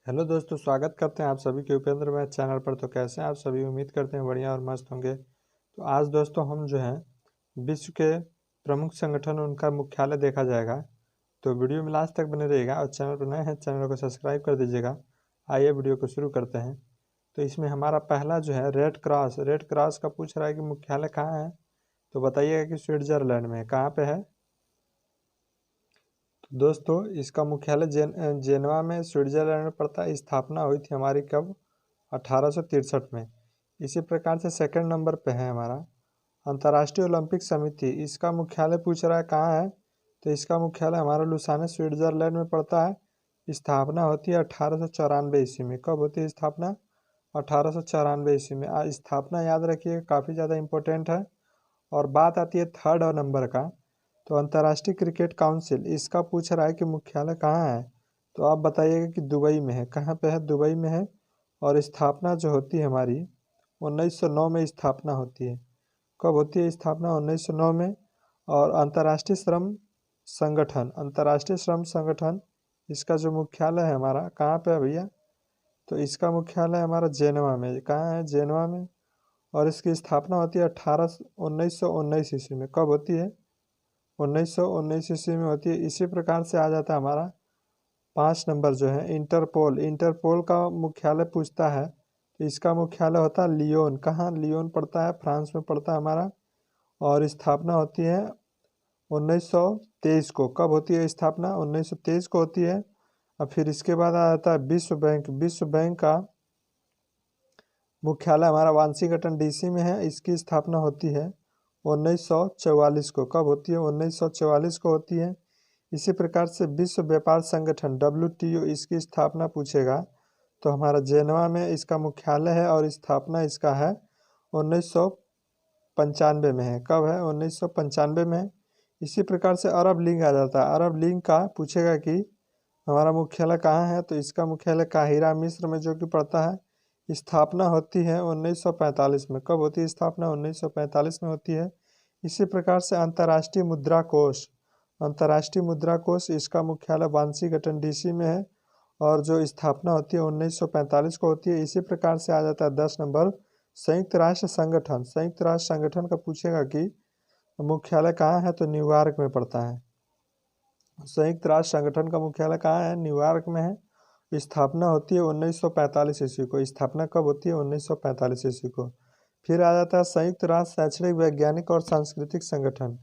Hello दोस्तों, स्वागत करते हैं आप सभी के उपेंद्र मैथ चैनल पर। तो कैसे हैं आप सभी? उम्मीद करते हैं बढ़िया और मस्त होंगे। तो आज दोस्तों हम जो है विश्व के प्रमुख संगठन उनका मुख्यालय देखा जाएगा। तो वीडियो में लास्ट तक बने रहिएगा और चैनल पर नए हैं चैनल को सब्सक्राइब कर दीजिएगा। आइए वीडियो को शुरू करते हैं। तो इसमें हमारा पहला जो है रेड क्रॉस का पूछ रहा है कि मुख्यालय कहाँ है। तो बताइएगा कि स्विट्जरलैंड में। कहाँ पे है दोस्तों? इसका मुख्यालय जेनेवा में स्विट्जरलैंड में पड़ता है। स्थापना हुई थी हमारी कब? 1863 में। इसी प्रकार से सेकंड नंबर पे है हमारा अंतर्राष्ट्रीय ओलंपिक समिति। इसका मुख्यालय पूछ रहा है कहाँ है। तो इसका मुख्यालय हमारा लुसाने स्विट्जरलैंड में पड़ता है। स्थापना होती है 1894 ईस्वी में। कब होती है स्थापना? 1894 ईस्वी में। स्थापना याद रखिए, काफ़ी ज़्यादा इम्पोर्टेंट है। और बात आती है थर्ड और नंबर का। तो अंतर्राष्ट्रीय क्रिकेट काउंसिल, इसका पूछ रहा है कि मुख्यालय कहाँ है। तो आप बताइएगा कि दुबई में है। कहाँ पे है? दुबई में है। और स्थापना जो होती है हमारी 1909 में स्थापना होती है। कब होती है स्थापना? 1909 में। और अंतर्राष्ट्रीय श्रम संगठन इसका जो मुख्यालय है हमारा कहाँ पे है भैया? तो इसका मुख्यालय हमारा जेनेवा में। कहाँ है? जेनेवा में। और इसकी स्थापना होती है 1919 ईस्वी में। कब होती है? 1919 ईस्वी में होती है। इसी प्रकार से आ जाता है हमारा 5 नंबर जो है इंटरपोल। इंटरपोल का मुख्यालय पूछता है तो इसका मुख्यालय होता है लियोन। कहाँ? लियोन पड़ता है, फ्रांस में पड़ता है हमारा। और स्थापना होती है 1923 को। कब होती है स्थापना? 1923 को होती है। और फिर इसके बाद आ जाता है विश्व बैंक। विश्व बैंक का मुख्यालय हमारा वाशिंगटन डीसी में है। इसकी स्थापना होती है 1944 को। कब होती है? 1944 को होती है। इसी प्रकार से विश्व व्यापार संगठन WTO, इसकी स्थापना पूछेगा तो हमारा जेनेवा में इसका मुख्यालय है। और स्थापना इसका है 1995 में है। कब है? 1995 में। इसी प्रकार से अरब लीग आ जाता है। अरब लीग का पूछेगा कि हमारा मुख्यालय कहाँ है। तो इसका मुख्यालय काहिरा मिस्र में जो कि पड़ता है। स्थापना होती है 1945 में। कब होती है स्थापना? 1945 में होती है। इसी प्रकार से अंतर्राष्ट्रीय मुद्रा कोष इसका मुख्यालय वाशिंगटन डीसी में है। और जो स्थापना होती है 1945 को होती है। इसी प्रकार से आ जाता है 10 नंबर संयुक्त राष्ट्र संगठन। संयुक्त राष्ट्र संगठन का पूछेगा कि मुख्यालय कहाँ है। तो न्यूयॉर्क में पड़ता है। संयुक्त राष्ट्र संगठन का मुख्यालय कहाँ है? न्यूयॉर्क में है। स्थापना होती है 1945 ईस्वी को। स्थापना कब होती है? 1945 ईस्वी को। फिर आ जाता है संयुक्त राष्ट्र शैक्षणिक वैज्ञानिक और सांस्कृतिक संगठन।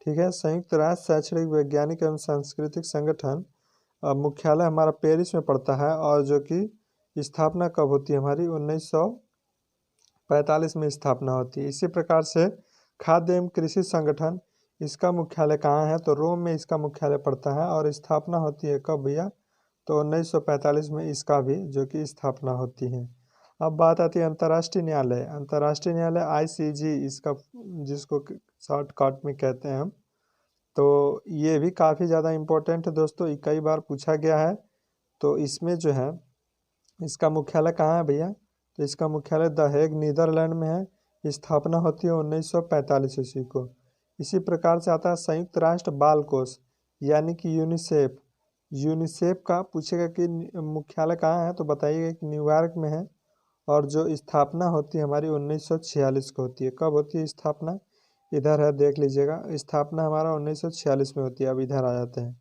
ठीक है, संयुक्त राष्ट्र शैक्षणिक वैज्ञानिक एवं सांस्कृतिक संगठन मुख्यालय हमारा पेरिस में पड़ता है। और जो कि स्थापना कब होती है हमारी? 1945 में स्थापना होती है। इसी प्रकार से खाद्य एवं कृषि संगठन, इसका मुख्यालय कहाँ है? तो रोम में इसका मुख्यालय पड़ता है। और स्थापना होती है कब भैया? तो 1945 में इसका भी जो कि स्थापना होती है। अब बात आती है अंतर्राष्ट्रीय न्यायालय। अंतर्राष्ट्रीय न्यायालय ICJ इसका, जिसको शॉर्टकट में कहते हैं हम। तो ये भी काफ़ी ज़्यादा इम्पोर्टेंट है दोस्तों, ये कई बार पूछा गया है। तो इसमें जो है इसका मुख्यालय कहाँ है भैया? तो इसका मुख्यालय द हेग नीदरलैंड में है। स्थापना होती है 1945 ईस्वी को। इसी प्रकार से आता है संयुक्त राष्ट्र बाल कोष यानी कि यूनिसेफ। यूनिसेफ का पूछेगा कि मुख्यालय कहाँ है। तो बताइएगा कि न्यूयॉर्क में है। और जो स्थापना होती है हमारी 1946 को होती है। कब होती है स्थापना? इधर है, देख लीजिएगा। स्थापना हमारा 1946 में होती है। अब इधर आ जाते हैं।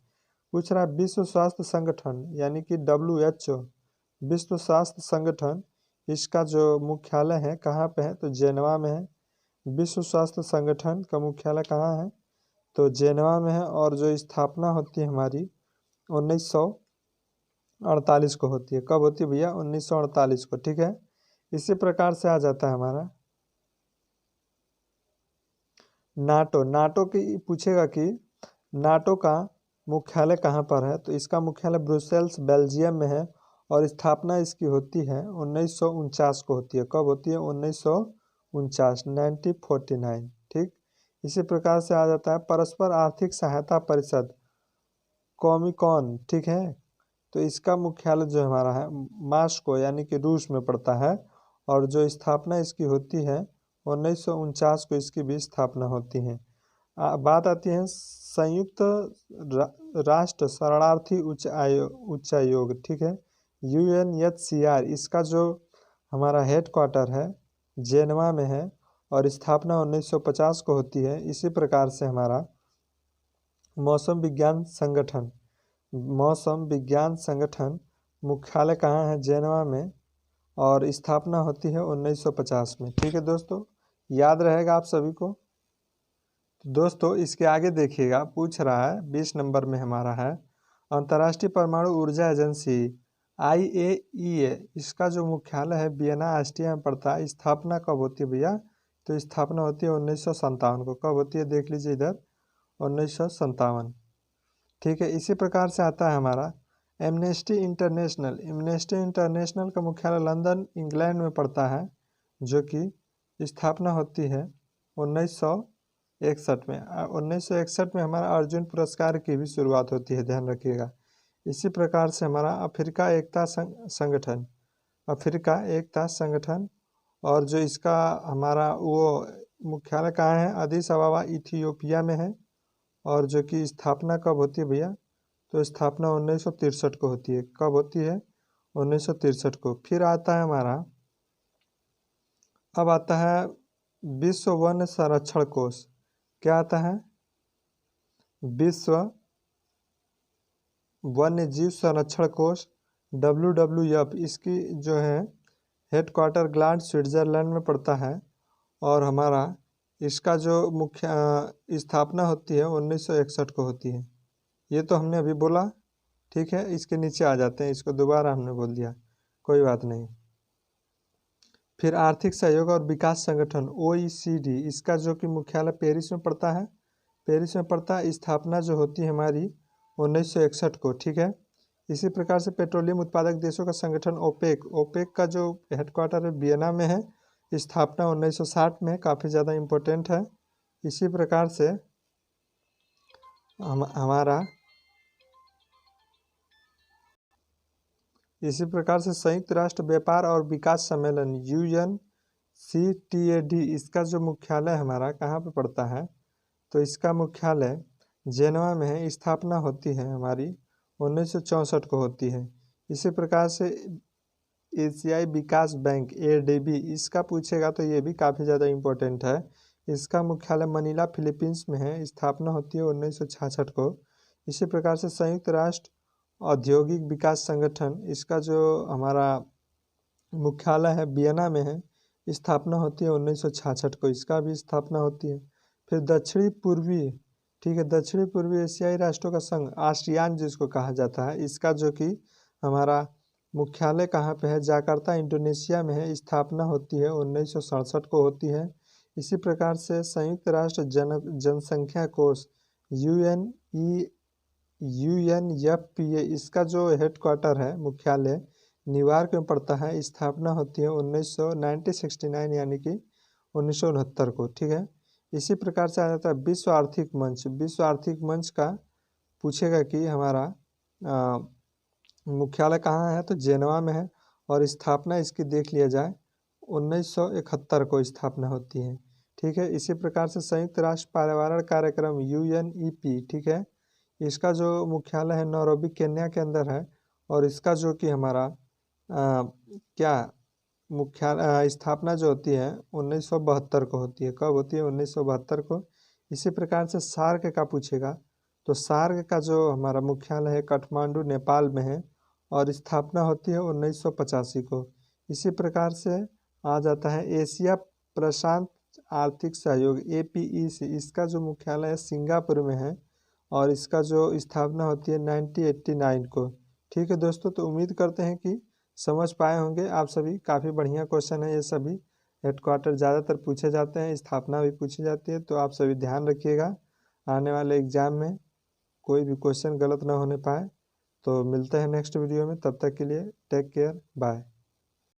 पूछ रहा है विश्व स्वास्थ्य संगठन यानी कि WHO, विश्व स्वास्थ्य संगठन, इसका जो मुख्यालय है कहाँ पे है? तो जेनेवा में है। विश्व स्वास्थ्य संगठन का मुख्यालय कहाँ है? तो जेनेवा में है। और जो स्थापना होती है हमारी 1948 को होती है। कब होती है भैया? 1948 को। ठीक है, इसी प्रकार से आ जाता है हमारा नाटो। नाटो की पूछेगा कि नाटो का मुख्यालय कहाँ पर है। तो इसका मुख्यालय ब्रुसेल्स बेल्जियम में है। और स्थापना इसकी होती है 1949 को होती है। कब होती है? 1949, 1949। ठीक, इसी प्रकार से आ जाता है परस्पर आर्थिक सहायता परिषद, कॉमिकॉन। ठीक है, तो इसका मुख्यालय जो हमारा है मास्को यानी कि रूस में पड़ता है। और जो स्थापना इसकी होती है 1949 को इसकी भी स्थापना होती है। बात आती है संयुक्त राष्ट्र शरणार्थी उच्चायोग। ठीक है, UNHCR इसका जो हमारा हेड क्वार्टर है जेनेवा में है और स्थापना 1950 को होती है। इसी प्रकार से हमारा मौसम विज्ञान संगठन मुख्यालय कहाँ है? जेनेवा में, और स्थापना होती है 1950 में। ठीक है दोस्तों, याद रहेगा आप सभी को। दोस्तों इसके आगे देखिएगा, पूछ रहा है 20 नंबर में हमारा है अंतर्राष्ट्रीय परमाणु ऊर्जा एजेंसी IAEA इसका जो मुख्यालय है वियना ऑस्ट्रिया में पड़ता है। स्थापना कब होती है भैया? तो स्थापना होती है 1957 को। कब होती है देख लीजिए इधर, 1957। ठीक है, इसी प्रकार से आता है हमारा एमनेस्टी इंटरनेशनल का मुख्यालय लंदन इंग्लैंड में पड़ता है, जो कि स्थापना होती है 1961 में। 1961 में हमारा अर्जुन पुरस्कार की भी शुरुआत होती है, ध्यान रखिएगा। इसी प्रकार से हमारा अफ्रीका एकता संगठन और जो इसका हमारा वो मुख्यालय कहाँ है? अदीस अबाबा इथियोपिया में है, और जो कि स्थापना कब होती है भैया? तो स्थापना 1963 को होती है। कब होती है? 1963 को। फिर आता है हमारा, अब आता है विश्व वन संरक्षण कोष। क्या आता है? विश्व वन्य जीव संरक्षण कोष WWF। इसकी जो है हेडक्वार्टर ग्लाड स्विट्जरलैंड में पड़ता है, और हमारा इसका जो मुख्य स्थापना होती है 1961 को होती है। ये तो हमने अभी बोला, ठीक है। इसके नीचे आ जाते हैं, इसको दोबारा हमने बोल दिया, कोई बात नहीं। फिर आर्थिक सहयोग और विकास संगठन OECD इसका जो कि मुख्यालय पेरिस में पड़ता है, स्थापना जो होती है हमारी 1961 को। ठीक है, इसी प्रकार से पेट्रोलियम उत्पादक देशों का संगठन ओपेक का जो हेडक्वार्टर है वियना में है। स्थापना 1960 में, काफ़ी ज़्यादा इम्पोर्टेंट है। इसी प्रकार से संयुक्त राष्ट्र व्यापार और विकास सम्मेलन UNCTAD इसका जो मुख्यालय हमारा कहाँ पे पड़ता है? तो इसका मुख्यालय जेनेवा में है। स्थापना होती है हमारी 1964 को होती है। इसी प्रकार से एशियाई विकास बैंक ADB इसका पूछेगा तो ये भी काफ़ी ज़्यादा इम्पोर्टेंट है। इसका मुख्यालय मनीला फिलीपींस में है। स्थापना होती है 1966 को। इसी प्रकार से संयुक्त राष्ट्र औद्योगिक विकास संगठन इसका जो हमारा मुख्यालय है वियना में है। स्थापना होती है 1966 को, इसका भी स्थापना होती है। फिर दक्षिणी पूर्वी एशियाई राष्ट्रों का संघ आसियान जिसको कहा जाता है, इसका जो कि हमारा मुख्यालय कहाँ पे है? जाकार्ता इंडोनेशिया में है। स्थापना होती है 1967 को होती है। इसी प्रकार से संयुक्त राष्ट्र जनसंख्या कोष UNFPA इसका जो हेडक्वार्टर है मुख्यालय न्यूयॉर्क में पड़ता है। स्थापना होती है 1969 यानी कि 1969 को। ठीक है, इसी प्रकार से आ जाता है विश्व आर्थिक मंच का पूछेगा कि हमारा मुख्यालय कहाँ है? तो जेनेवा में है, और स्थापना इसकी देख लिया जाए 1971 को स्थापना होती है। ठीक है, इसी प्रकार से संयुक्त राष्ट्र पर्यावरण कार्यक्रम UNEP, ठीक है, इसका जो मुख्यालय है नैरोबी केन्या के अंदर है, और इसका जो कि हमारा मुख्यालय स्थापना जो होती है 1972 को होती है। कब होती है? 1972 को। इसी प्रकार से सार्क का पूछेगा तो सार्क का जो हमारा मुख्यालय है काठमांडू नेपाल में है, और स्थापना होती है 1985 को। इसी प्रकार से आ जाता है एशिया प्रशांत आर्थिक सहयोग APEC इसका जो मुख्यालय है सिंगापुर में है, और इसका जो स्थापना होती है 1989 को। ठीक है दोस्तों, तो उम्मीद करते हैं कि समझ पाए होंगे आप सभी। काफ़ी बढ़िया क्वेश्चन है ये सभी। हेडक्वार्टर ज़्यादातर पूछे जाते हैं, स्थापना भी पूछी जाती है, तो आप सभी ध्यान रखिएगा आने वाले एग्जाम में कोई भी क्वेश्चन गलत ना होने पाए। तो मिलते हैं नेक्स्ट वीडियो में, तब तक के लिए टेक केयर, बाय।